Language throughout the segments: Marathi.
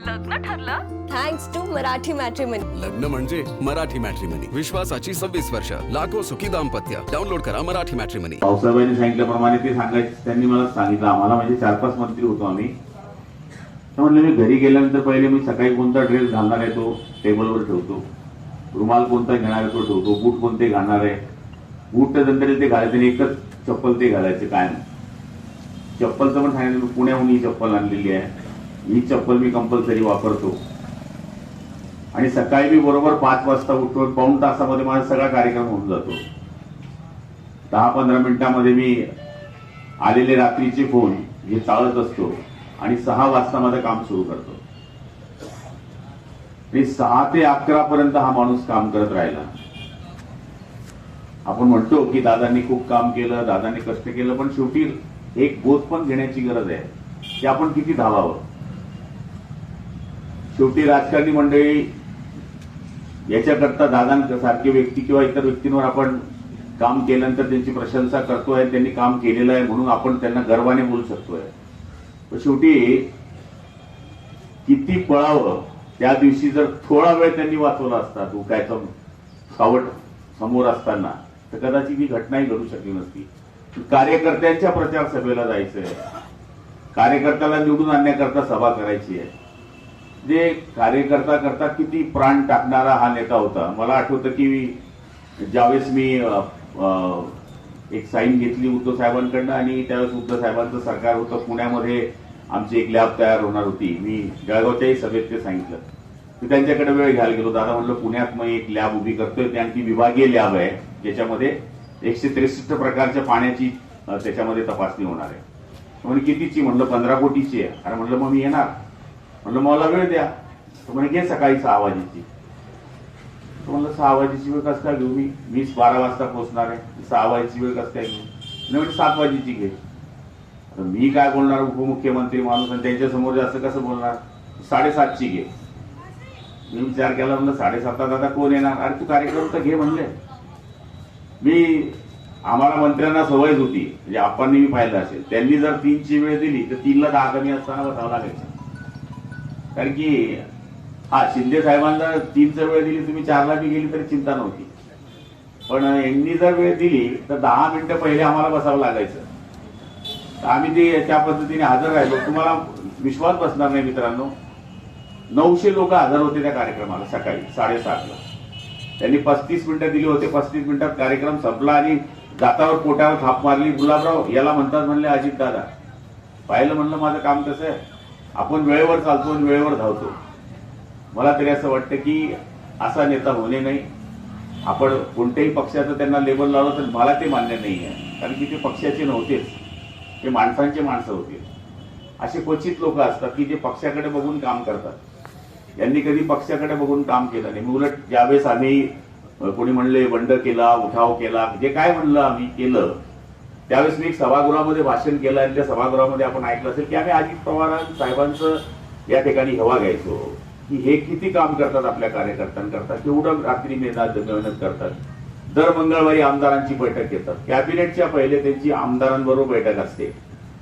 लग्न ठरलं थँक्स टू मराठी मॅट्रिमनी. लग्न म्हणजे मराठी मॅट्रिमनी. विश्वासाची 26 वर्ष. लाखो सुखी दाम्पत्य. डाउनलोड करा मराठी मॅट्रिमनी. पावसाबाईंनी सांगितल्याप्रमाणे ते सांगायचं त्यांनी मला सांगितलं. आम्हाला म्हणजे 4-5 मंत्री होतो आम्ही. तर म्हणलं मी घरी गेल्यानंतर पहिले मी सकाळी कोणता ड्रेस घालणार आहे तो टेबलवर ठेवतो, रुमाल कोणता घेणार आहे तो ठेवतो, बूट कोणते घालणार आहे, बूट नंतर ते घालायचे आणि एकच चप्पल ते घालायचे कायम. चप्पलचं पण सांगितलं मी पुण्याहून ही चप्पल आणलेली आहे, ही चप्पल मी कंपल्सरी वापरतो. आणि सकाळी मी बरोबर 5 वाजता उठतो. पाऊण तासामध्ये माझा सगळा कार्यक्रम होऊन जातो. 10-15 मिनिटांमध्ये मी आलेले रात्रीचे फोन हे चालत असतो आणि 6 वाजता माझं काम सुरू करतो. आणि 6 ते 11 पर्यंत हा माणूस काम करत राहिला. आपण म्हणतो की दादांनी खूप काम केलं, दादांनी कष्ट केलं, पण शेवटी एक बोध पण घेण्याची गरज आहे की आपण किती धावावं. शेवटी राजकारणी मंडळी याच्याकरता दादांसारखे व्यक्ती किंवा इतर व्यक्तींवर आपण काम केल्यानंतर त्यांची प्रशंसा करतोय, त्यांनी काम केलेलं आहे म्हणून आपण त्यांना गर्वाने बोलू शकतोय. पण शेवटी किती पळावं, त्या दिवशी जर थोडा वेळ त्यांनी वाचवला असता धोक्याचं सावट समोर असताना तर कदाचित ही घटनाही घडू शकली नसती. कार्यकर्त्यांच्या प्रचार सभेला जायचंय, कार्यकर्त्याला निवडून आणण्याकरता सभा करायची आहे. जे कार्यकर्ता करता किती प्राण टाकणारा हा नेता होता. मला आठवतं की ज्यावेळेस मी एक साईन घेतली उद्धव साहेबांकडनं आणि त्यावेळेस उद्धव साहेबांचं सरकार होतं, पुण्यामध्ये आमची एक लॅब तयार होणार होती. मी जळगावच्याही सभेत ते सांगितलं. मी त्यांच्याकडे वेळ घ्यायला गेलो. दादा म्हणलं पुण्यात मग एक लॅब उभी करतोय आणि ती विभागीय लॅब आहे ज्याच्यामध्ये 163 प्रकारच्या पाण्याची त्याच्यामध्ये तपासणी होणार आहे. म्हणजे कितीची? म्हणलं 15 कोटीची आहे. अरे म्हणलं मग मी येणार. म्हणलं मला वेळ द्या. तर म्हणे घे सकाळी 6 वाजेची. म्हणलं 6 वाजेची वेळ कसं काय घेऊ? मी 12 वाजता पोहोचणार आहे, 6 वाजेची वेळ कसं काय घेऊ? म्हणजे 7 वाजेची घे. आता मी काय बोलणार, उपमुख्यमंत्री माणूस, आणि त्यांच्या समोर जास्त कसं बोलणार? 7:30ची घे. मी विचार केला, म्हणलं 7:30 दादा कोण येणार? अरे तू कार्यक्रम तर घे म्हणले. आम्हाला मंत्र्यांना सवयच होती, म्हणजे आपण मी पाहिलं असेल, त्यांनी जर 3ची वेळ दिली तर 3ला 10 कमी असताना बसावं लागायचं. कारण की शिंदे साहेबांना 3ची वेळ दिली, तुम्ही 4ला बी गेली तरी चिंता नव्हती. पण यांनी जर वेळ दिली तर 10 मिनिटं पहिले आम्हाला बसावं लागायचं. तर आम्ही ते त्या पद्धतीने हजर राहिलो. तुम्हाला विश्वास बसणार नाही मित्रांनो, 900 लोक हजर होते त्या कार्यक्रमाला सकाळी 7:30ला. त्यांनी 35 मिनिटं दिली होते. 35 मिनिटात कार्यक्रम संपला आणि दातावर पोटावर थाप मारली. गुलाबराव याला म्हणतात म्हणले अजित दादा. पाहिलं म्हणलं माझं काम कसं आहे, आपण वेळेवर चालतो आणि वेळेवर धावतो. मला तरी असं वाटतं की असा नेता होणे नाही. आपण कोणत्याही पक्षाचं त्यांना लेबल लावलं तर मला ते मान्य नाही आहे. कारण की ते पक्षाचे नव्हतेच, ते माणसांचे माणसं होते. असे क्वचित लोक असतात की जे पक्षाकडे बघून काम करतात. यांनी कधी पक्षाकडे बघून काम केलं नाही. उलट ज्यावेळेस आम्ही कोणी म्हणले बंड केला, उठाव केला, जे काय म्हणलं आम्ही केलं, त्यावेळेस मी एक सभागृहामध्ये भाषण केलं आणि त्या सभागृहामध्ये आपण ऐकलं असेल की आम्ही अजित पवार साहेबांचं या ठिकाणी हवा घ्यायचो की हे किती काम करतात आपल्या कार्यकर्त्यांकरता, केवढं रात्री मेहनत करतात. दर मंगळवारी आमदारांची बैठक घेतात. कॅबिनेटच्या पहिले त्यांची आमदारांबरोबर बैठक असते,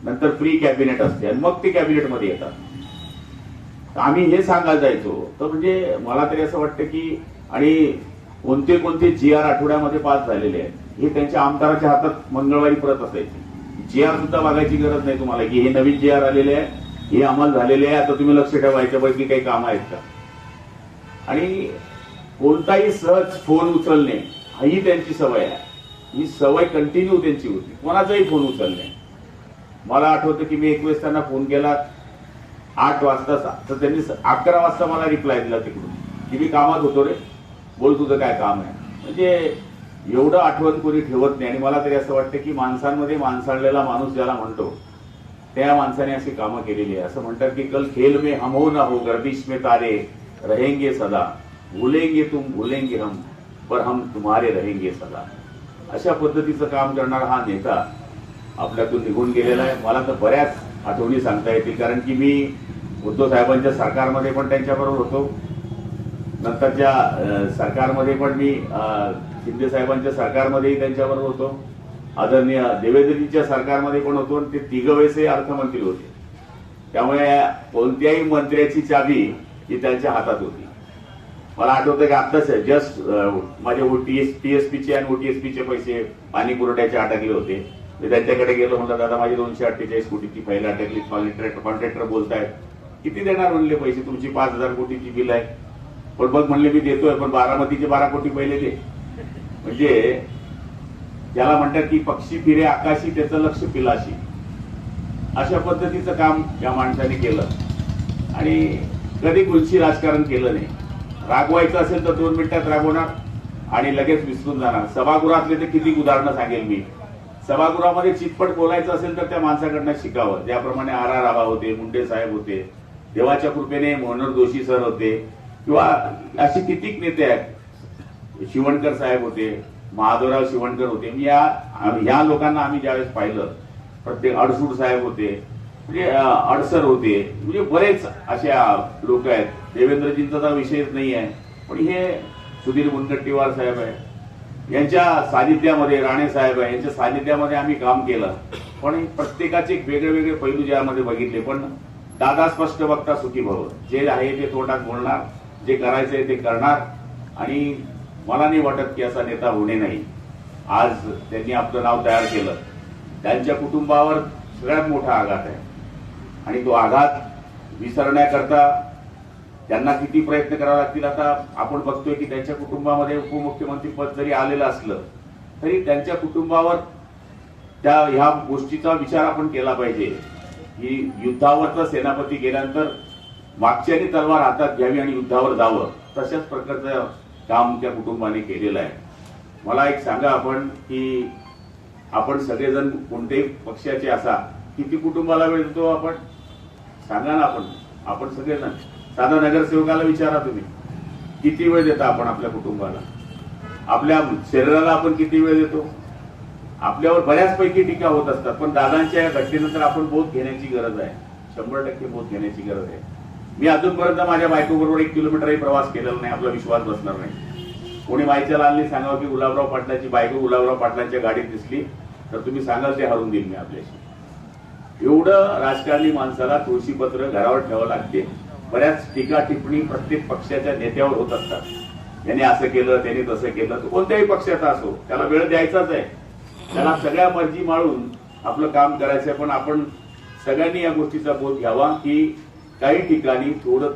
नंतर प्री कॅबिनेट असते आणि मग ते कॅबिनेटमध्ये येतात. आम्ही हे सांगायला जायचो. तर म्हणजे मला तरी असं वाटतं की आणि कोणते कोणते GR आठवड्यामध्ये पास झालेले आहेत हे त्यांच्या आमदाराच्या हातात मंगळवारी परत असायचे. GR सुद्धा बघायची गरज नाही तुम्हाला की हे नवीन GR आलेले आहे, हे अंमल झालेले आहे, आता तुम्ही लक्ष ठेवा याच्यापैकी काही काम आहेत का. आणि कोणताही सहज फोन उचलणे ही त्यांची सवय आहे. ही सवय कंटिन्यू त्यांची होती, कोणाचाही फोन उचलणे. मला आठवतं की मी एक वेळेस त्यांना फोन केला 8 वाजता, तर त्यांनी 11 वाजता मला रिप्लाय दिला तिकडून की मी कामात होतो रे, बोल तुझं काय काम आहे. म्हणजे एवढं आठवण कोणी ठेवत नाही. आणि मला तरी असं वाटतं की माणसांमध्ये माणसाळलेला माणूस ज्याला म्हणतो त्या माणसाने अशी कामं केलेली आहे. असं म्हणतात की कल खेल में हम हो ना हो, गर्दिश में तारे रहेंगे सदा, भूलेंगे तुम भूलेंगे हम, पर हम तुम्हारे रहेंगे सदा. अशा पद्धतीचं काम करणारा हा नेता आपल्यातून निघून गेलेला आहे. मला तर बऱ्याच आठवणी सांगता येतील, कारण की मी उद्धव साहेबांच्या सरकारमध्ये पण त्यांच्याबरोबर होतो, नंतरच्या सरकारमध्ये पण मी शिंदे साहेबांच्या सरकारमध्येही त्यांच्याबरोबर होतो, आदरणीय देवेंद्रजींच्या सरकारमध्ये पण होतो. आणि ते तिघ वेळेसही अर्थमंत्री होते. त्यामुळे कोणत्याही मंत्र्याची चाबी ही त्यांच्या हातात होती. मला आठवतं की आत्ताच जस्ट माझे टीएसपीचे आणि ओटीएसपीचे पैसे पाणी पुरवठ्याचे अटकले होते. मी त्यांच्याकडे गेलो, म्हणलं दादा माझी 248 कोटीची फाईल अटकली, कॉन्ट्रॅक्टर बोलतायत किती देणार म्हणले पैसे, तुमची 5000 कोटीची बिल आहे. पण बघ म्हणले मी देतोय, पण बारामतीचे 12 कोटी पहिले दे. म्हणजे त्याला म्हणतात की पक्षी फिरे आकाशी त्याचं लक्ष पिलाशी, अशा पद्धतीचं काम या माणसाने केलं आणि कधी गुलशी राजकारण केलं नाही. रागवायचं असेल तर 2 मिनिटात रागवणार आणि लगेच विसरून जाणार. सभागृहातले तर किती उदाहरणं सांगेल मी. सभागृहामध्ये चितपट बोलायचं असेल तर त्या माणसाकडनं शिकावं. ज्याप्रमाणे आर आबा होते, मुंडे साहेब होते, देवाच्या कृपेने मनोहर जोशी सर होते, किंवा असे कितीक नेते आहेत, शिवणकर साहेब होते, महादेवराव शिवणकर होते. ह्या लोकांना आम्ही ज्यावेळेस पाहिलं, प्रत्येक अडसूड साहेब होते, म्हणजे अडसर होते, म्हणजे बरेच अशा लोक आहेत. देवेंद्रजींचा तर विषयच नाही आहे, पण हे सुधीर मुनगंटीवार साहेब आहे, यांच्या सानिध्यामध्ये राणे साहेब आहे, यांच्या सानिध्यामध्ये आम्ही काम केलं. पण प्रत्येकाचे वेगळे वेगळे पैलू ज्यामध्ये बघितले. पण दादा स्पष्ट बघता सुखी भव, जे आहे ते तोंडात बोलणार, जे करायचंय ते करणार. आणि मला नाही वाटत की असा नेता होणे नाही. आज त्यांनी आपलं नाव तयार केलं, त्यांच्या कुटुंबावर सगळ्यात मोठा आघात आहे आणि तो आघात विसरण्याकरता त्यांना किती प्रयत्न करावे लागतील. आता आपण बघतोय की त्यांच्या कुटुंबामध्ये उपमुख्यमंत्री पद जरी आलेलं असलं तरी त्यांच्या कुटुंबावर ह्या गोष्टीचा विचार आपण केला पाहिजे की युद्धावरचा सेनापती गेल्यानंतर मागच्यानी तलवार हातात घ्यावी आणि युद्धावर जावं. तशाच प्रकारचं काम त्या कुटुंबाने केलेलं आहे. मला एक सांगा आपण की आपण सगळेजण कोणत्याही पक्षाचे असा किती कुटुंबाला वेळ देतो आपण, सांगा ना. आपण सगळेजण साधा नगरसेवकाला विचारा तुम्ही, किती वेळ देता आपण आपल्या कुटुंबाला, आपल्या शरीराला आपण किती वेळ देतो. आपल्यावर बऱ्याचपैकी टीका होत असतात, पण दादांच्या या घटनेनंतर आपण बोध घेण्याची गरज आहे, 100% बोध घेण्याची गरज आहे. मी अजूनपर्यंत माझ्या बायकोबरोबर 1 किलोमीटरही प्रवास केलेला नाही, आपला विश्वास बसणार नाही. कोणी माईच्या लालनी सांगावं की गुलाबराव पाटलाची बायको गुलाबराव पाटलांच्या गाडीत दिसली तर तुम्ही सांगाल ते हरून देईल मी आपल्याशी. एवढं राजकारणी माणसाला तुळशीपत्र घरावर ठेवावं लागते. बऱ्याच टीका टिप्पणी प्रत्येक पक्षाच्या नेत्यावर होत असतात. त्याने असं केलं, त्याने तसं केलं. तो कोणत्याही पक्षाचा असो, त्याला वेळ द्यायचाच आहे, त्याला सगळ्या मर्जी माळून आपलं काम करायचं आहे. पण आपण सगळ्यांनी या गोष्टीचा बोध घ्यावा की काही ठिकाणी थोडं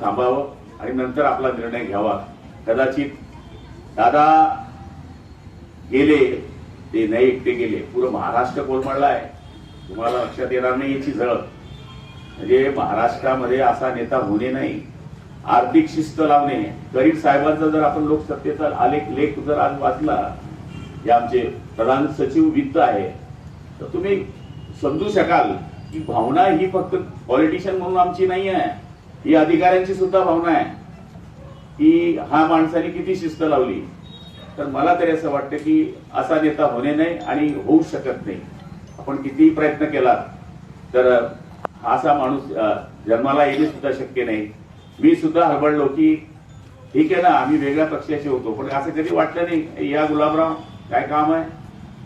थांबावं आणि नंतर आपला निर्णय घ्यावा. कदाचित दादा गेले ते नाही एकटे गेले, पुरं महाराष्ट्र कोलमडला आहे. तुम्हाला लक्षात येणार नाही याची झळ. म्हणजे महाराष्ट्रामध्ये असा नेता होणे नाही, आर्थिक शिस्त लावणे. गरीब साहेबांचा जर आपण लोकसत्तेचा आलेख लेख जर आज वाचला, जे आमचे प्रधान सचिव वित्त आहे, तर तुम्ही समजू शकाल की भावना ही फक्त पॉलिटिशियन म्हणून आमची नाही आहे, ही अधिकाऱ्यांची सुद्धा भावना आहे की हा माणसाने किती शिस्त लावली. तर मला तरी असं वाटतं की असा नेता होणे नाही आणि होऊ शकत नाही. आपण कितीही प्रयत्न केला तर असा माणूस जन्माला येणे सुद्धा शक्य नाही. मी सुद्धा हरबडलो की ठीक आहे ना, आम्ही वेगळ्या पक्षाचे होतो, पण असं कधी वाटलं नाही या गुलाबराव काय काम आहे.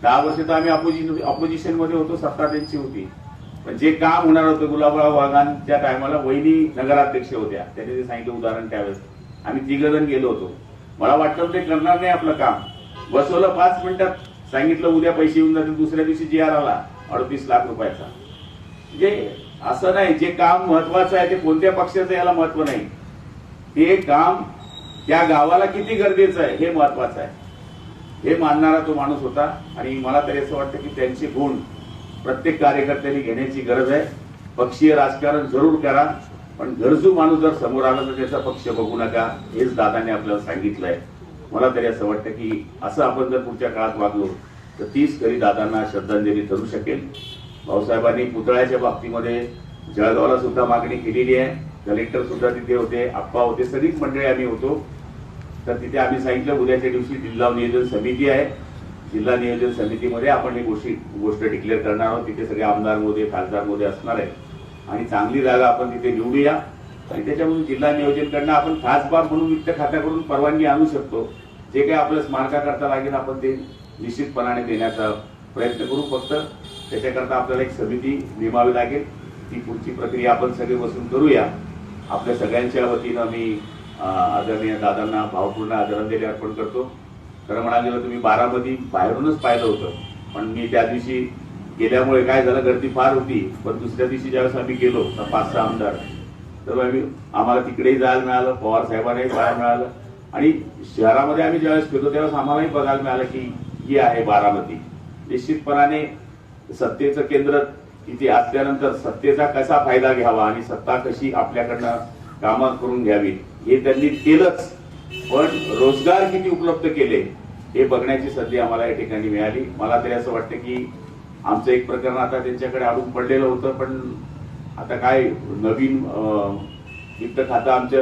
10 वर्ष तर आम्ही ऑपोजिशन मध्ये होतो, सत्ता त्यांची होती, पण जे काम होणार होतं गुलाबराव वाघांच्या टायमाला वहिनी नगराध्यक्ष होत्या, त्यांनी ते सांगितलं उदाहरण. त्यावेळेस आम्ही 3 जण गेलो होतो. मला वाटलं ते करणार नाही आपलं काम. बसवलं 5 मिनिटात, सांगितलं उद्या पैसे येऊन जातील. दुसऱ्या दिवशी GR आला 38 लाख रुपयाचा. म्हणजे असं नाही, जे काम महत्वाचं आहे ते कोणत्या पक्षाचं याला महत्व नाही, ते काम त्या गावाला किती गरजेचं आहे हे महत्वाचं आहे, हे मानणारा तो माणूस होता. आणि मला तरी असं वाटतं की त्यांचे गुण प्रत्येक कार्यकर्त्यांनी घेण्याची गरज आहे. पक्षीय राजकारण जरूर करा, पण गरजू माणूस जर समोर आला तर त्याचा पक्ष बघू नका, हेच दादाने आपल्याला सांगितलंय. मला तरी असं वाटतं की असं आपण जर पुढच्या काळात वागलो तर तीच खरी दादांना श्रद्धांजली ठरू शकेल. भाऊसाहेबांनी पुतळ्याच्या बाबतीमध्ये जळगावला सुद्धा मागणी केलेली आहे. कलेक्टर सुद्धा तिथे होते, आप्पा होते, सगळीच मंडळी आम्ही होतो. तर तिथे आम्ही सांगितलं उद्याच्या दिवशी जिल्हा नियोजन समिती आहे, जिल्हा नियोजन समितीमध्ये आपण ही गोष्ट डिक्लेअर करणार आहोत. तिथे सगळे आमदार मोदे खासदार मोदे असणार आहे आणि चांगली जागा आपण तिथे निवडूया. आणि त्याच्यामधून जिल्हा नियोजनकडनं आपण खासबाग म्हणून वित्त खात्याकडून परवानगी आणू शकतो. जे काही आपल्या स्मारकाकरता लागेल आपण ते निश्चितपणाने देण्याचा प्रयत्न करू. फक्त त्याच्याकरता आपल्याला एक समिती नेमावी लागेल. ती पुढची प्रक्रिया आपण सगळे बसून करूया. आपल्या सगळ्यांच्या वतीनं मी आदरणीय दादांना भावपूर्ण आदरांजली अर्पण करतो. खरं म्हणाल गेलं तुम्ही बारामती बाहेरूनच पाहिलं होतं, पण मी त्या दिवशी गेल्यामुळे काय झालं, गर्दी फार होती. पण दुसऱ्या दिवशी ज्यावेळेस आम्ही गेलो 5-6 आमदार, तर आम्हाला तिकडेही जायला मिळालं, पवार साहेबांनाही पाहायला मिळालं. आणि शहरामध्ये आम्ही ज्यावेळेस फिरतो त्यावेळेस आम्हालाही बघायला मिळालं की ही आहे बारामती. निश्चितपणाने सत्तेचं केंद्र इथे असल्यानंतर सत्तेचा कसा फायदा घ्यावा आणि सत्ता कशी आपल्याकडनं कामं करून घ्यावी हे त्यांनी केलंच. पण रोजगार किती उपलब्ध केले हे बघण्याची संधी आम्हाला या ठिकाणी मिळाली. मला तरी असं वाटतं की आमचं एक प्रकरण आता त्यांच्याकडे अडून पडलेलं होतं, पण आता काय नवीन वित्त खातं आमच्या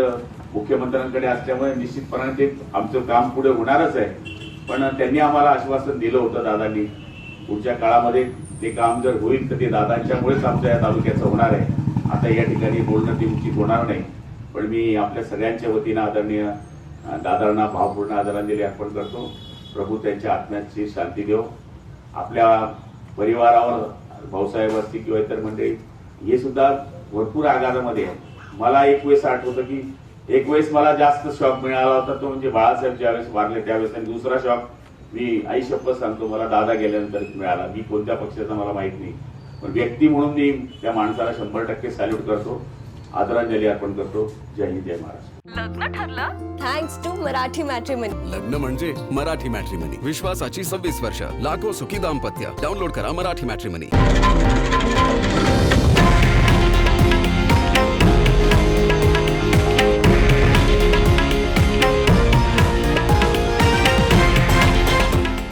मुख्यमंत्र्यांकडे असल्यामुळे निश्चितपणाने ते आमचं काम पुढे होणारच आहे. पण त्यांनी आम्हाला आश्वासन दिलं होतं दादांनी, पुढच्या काळामध्ये ते काम जर होईल तर ते दादांच्यामुळेच आमच्या या तालुक्याचं होणार आहे. आता या ठिकाणी बोलणं ते उचित होणार नाही, पण मी आपल्या सगळ्यांच्या वतीनं आदरणीय दादांना भावपूर्ण आदरांजली अर्पण करतो. प्रभू त्यांच्या आत्म्याची शांती देव. आपल्या परिवारावर भाऊसाहेब असतील किंवा इतर मंडळी हे सुद्धा भरपूर आघातामध्ये आहे. मला एक वेळेस आठवतं की एक वेळेस मला जास्त शॉक मिळाला होता, तो म्हणजे बाळासाहेब ज्यावेळेस वारले त्यावेळेस. आणि दुसरा शॉक मी आई शपथ सांगतो मला दादा गेल्यानंतर मिळाला. मी कोणत्या पक्षाचा मला माहित नाही, पण व्यक्ती म्हणून मी त्या माणसाला 100% सॅल्यूट करतो, आदरांजली अर्पण करतो. जय हिंद, जय महाराष्ट्र. लग्न ठरलं थँक्स टू मराठी मॅट्रिमनी. लग्न म्हणजे मराठी मॅट्रिमनी. विश्वासाची 26 वर्ष. लाखो सुखी दाम्पत्य. डाउनलोड करा मराठी मॅट्रिमनी.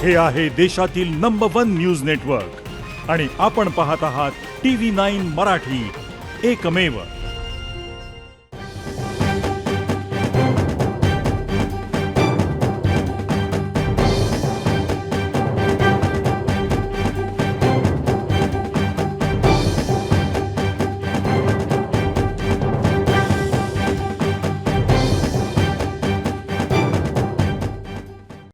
हे आहे देशातील नंबर 1 न्यूज नेटवर्क आणि आपण पाहत आहात TV9 मराठी, एकमेव.